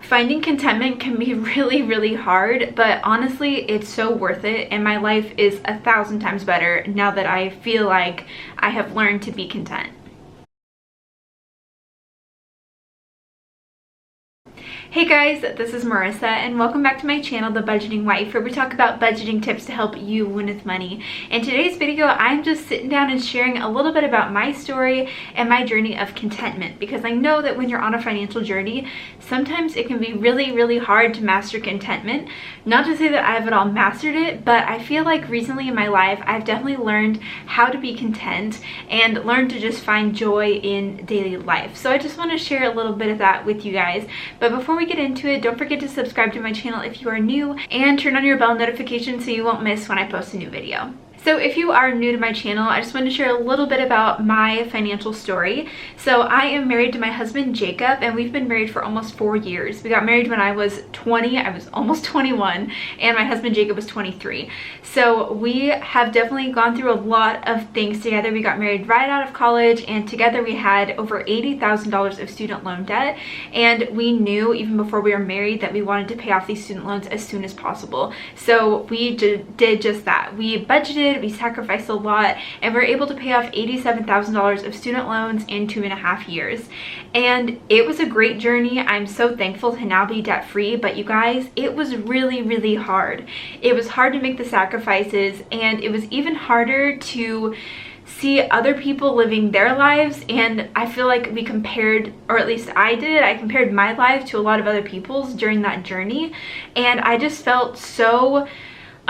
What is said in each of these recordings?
Finding contentment can be really, really hard, but honestly, it's so worth it, and my life is 1,000 times better now that I feel like I have learned to be content. Hey guys, this is Marissa and welcome back to my channel, The Budgeting Wife, where we talk about budgeting tips to help you win with money. In today's video, I'm just sitting down and sharing a little bit about my story and my journey of contentment, because I know that when you're on a financial journey, sometimes it can be really, really hard to master contentment. Not to say that I haven't all mastered it, but I feel like recently in my life, I've definitely learned how to be content and learned to just find joy in daily life. So I just want to share a little bit of that with you guys. But before we get into it, don't forget to subscribe to my channel if you are new and turn on your bell notification so you won't miss when I post a new video. So if you are new to my channel, I just want to share a little bit about my financial story. So I am married to my husband Jacob, and we've been married for almost 4 years. We got married when I was 20, I was almost 21, and my husband Jacob was 23. So we have definitely gone through a lot of things together. We got married right out of college, and together we had over $80,000 of student loan debt, and we knew even before we were married that we wanted to pay off these student loans as soon as possible. So we did just that. We budgeted, we sacrificed a lot, and we were able to pay off $87,000 of student loans in 2.5 years. And it was a great journey. I'm so thankful to now be debt free, but you guys, it was really, really hard. It was hard to make the sacrifices, and it was even harder to see other people living their lives. And I feel like we compared, or at least I did, I compared my life to a lot of other people's during that journey, and I just felt so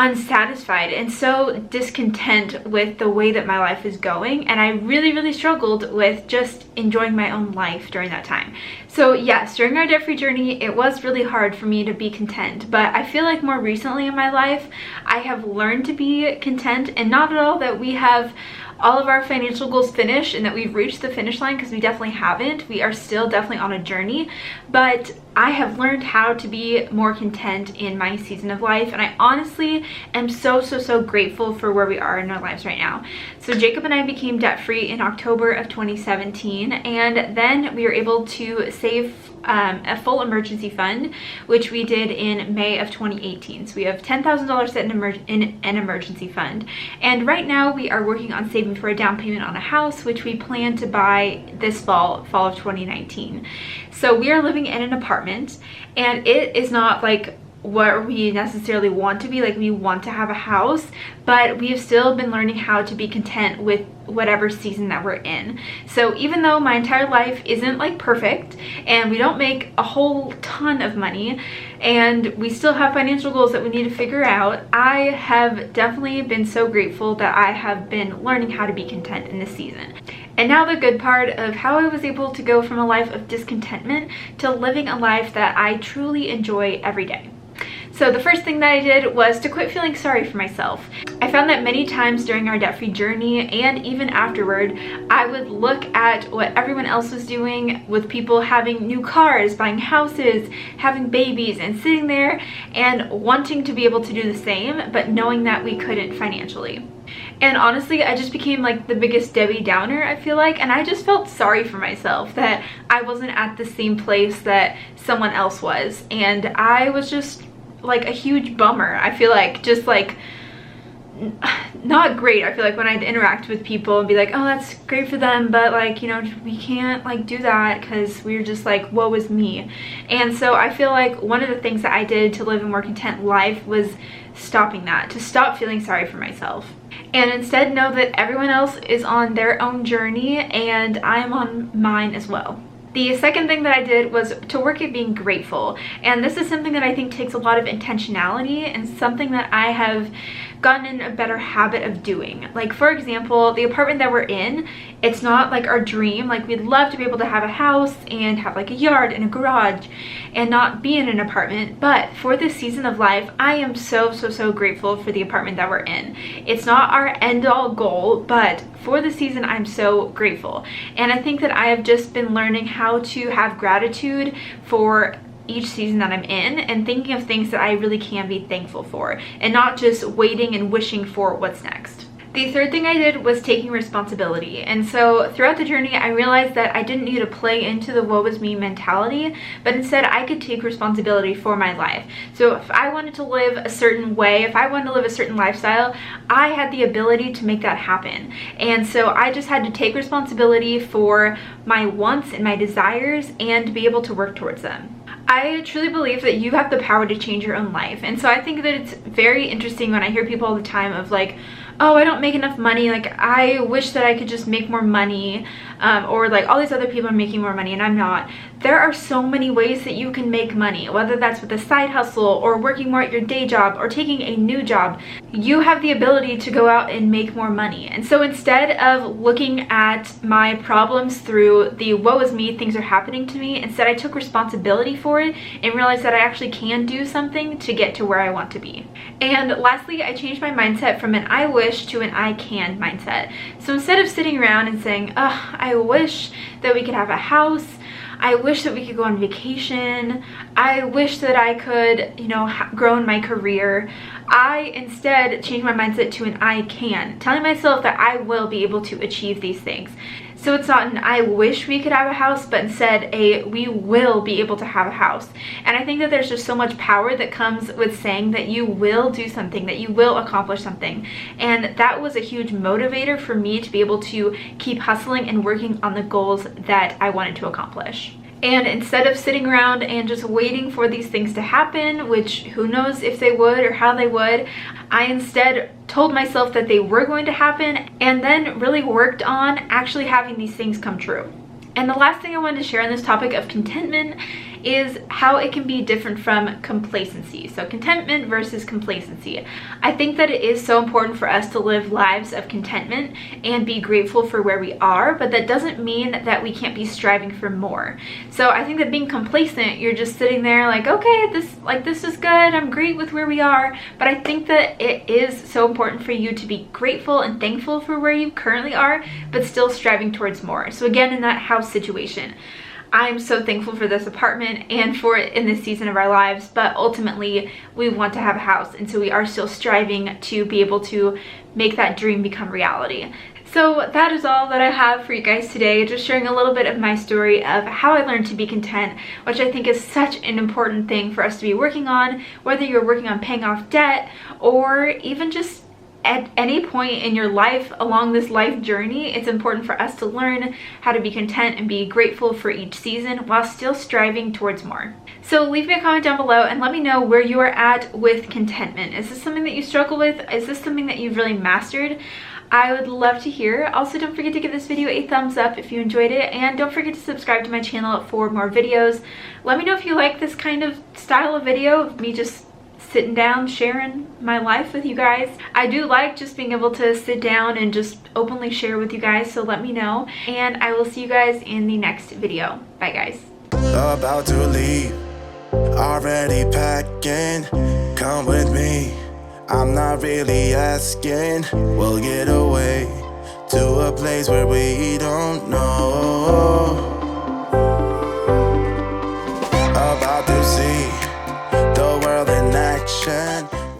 unsatisfied and so discontent with the way that my life is going, and I really, really struggled with just enjoying my own life during that time. So yes, during our debt-free journey, it was really hard for me to be content, but I feel like more recently in my life, I have learned to be content, and not at all that we have all of our financial goals finished and that we've reached the finish line, because we definitely haven't. We are still definitely on a journey, but I have learned how to be more content in my season of life, and I honestly am so grateful for where we are in our lives right now. So Jacob and I became debt-free in October of 2017, and then we were able to save a full emergency fund, which we did in May of 2018. So we have $10,000 set in an emergency fund, and right now we are working on saving for a down payment on a house, which we plan to buy this fall of 2019. So we are living in an apartment, and it is not like what we necessarily want to be. Like, we want to have a house, but we have still been learning how to be content with whatever season that we're in. So even though my entire life isn't like perfect, and we don't make a whole ton of money, and we still have financial goals that we need to figure out, I have definitely been so grateful that I have been learning how to be content in this season. And now the good part of how I was able to go from a life of discontentment to living a life that I truly enjoy every day. So the first thing that I did was to quit feeling sorry for myself. I found that many times during our debt-free journey, and even afterward, I would look at what everyone else was doing, with people having new cars, buying houses, having babies, and sitting there and wanting to be able to do the same, but knowing that we couldn't financially. And honestly, I just became like the biggest Debbie Downer, I feel like, and I just felt sorry for myself that I wasn't at the same place that someone else was, and I was just like a huge bummer. I feel like just like not great. I feel like when I'd interact with people and be like, oh, that's great for them, but like, you know, we can't like do that because we're just like, woe is me. And so I feel like one of the things that I did to live a more content life was stopping that, to stop feeling sorry for myself, and instead know that everyone else is on their own journey and I am on mine as well. The second thing that I did was to work at being grateful, and this is something that I think takes a lot of intentionality and something that I have gotten in a better habit of doing. Like, for example, the apartment that we're in, it's not like our dream. Like, we'd love to be able to have a house and have like a yard and a garage and not be in an apartment, but for this season of life, I am so grateful for the apartment that we're in. It's not our end-all goal, but for the season, I'm so grateful. And I think that I have just been learning how to have gratitude for each season that I'm in, and thinking of things that I really can be thankful for, and not just waiting and wishing for what's next. The third thing I did was taking responsibility. And so throughout the journey, I realized that I didn't need to play into the woe is me mentality, but instead I could take responsibility for my life. So if I wanted to live a certain way, if I wanted to live a certain lifestyle, I had the ability to make that happen. And so I just had to take responsibility for my wants and my desires and be able to work towards them. I truly believe that you have the power to change your own life. And so I think that it's very interesting when I hear people all the time of like, oh, I don't make enough money, like I wish that I could just make more money, or like all these other people are making more money and I'm not. There are so many ways that you can make money, whether that's with a side hustle or working more at your day job or taking a new job. You have the ability to go out and make more money. And so instead of looking at my problems through the woe is me, things are happening to me, instead I took responsibility for it and realized that I actually can do something to get to where I want to be. And lastly, I changed my mindset from an I wish to an I can mindset. So instead of sitting around and saying, oh, I wish that we could have a house, I wish that we could go on vacation, I wish that I could, grow in my career, I instead changed my mindset to an I can, telling myself that I will be able to achieve these things. So it's not an I wish we could have a house, but instead a we will be able to have a house. And I think that there's just so much power that comes with saying that you will do something, that you will accomplish something. And that was a huge motivator for me to be able to keep hustling and working on the goals that I wanted to accomplish. And instead of sitting around and just waiting for these things to happen, which who knows if they would or how they would, I instead told myself that they were going to happen and then really worked on actually having these things come true. And the last thing I wanted to share on this topic of contentment is how it can be different from complacency. So contentment versus complacency. I think that it is so important for us to live lives of contentment and be grateful for where we are, but that doesn't mean that we can't be striving for more. So I think that being complacent, you're just sitting there like, okay, this is good, I'm great with where we are. But I think that it is so important for you to be grateful and thankful for where you currently are, but still striving towards more. So again, in that house situation, I'm so thankful for this apartment and for it in this season of our lives, but ultimately we want to have a house, and so we are still striving to be able to make that dream become reality. So that is all that I have for you guys today, just sharing a little bit of my story of how I learned to be content, which I think is such an important thing for us to be working on, whether you're working on paying off debt or even just at any point in your life along this life journey. It's important for us to learn how to be content and be grateful for each season while still striving towards more. So leave me a comment down below and let me know where you are at with contentment. Is this something that you struggle with? Is this something that you've really mastered? I would love to hear. Also, don't forget to give this video a thumbs up if you enjoyed it, and don't forget to subscribe to my channel for more videos. Let me know if you like this kind of style of video of me just sitting down sharing my life with you guys. I do like just being able to sit down and just openly share with you guys, so let me know, and I will see you guys in the next video. Bye guys. About to leave, already packing, come with me, I'm not really asking, we'll get away to a place where we don't know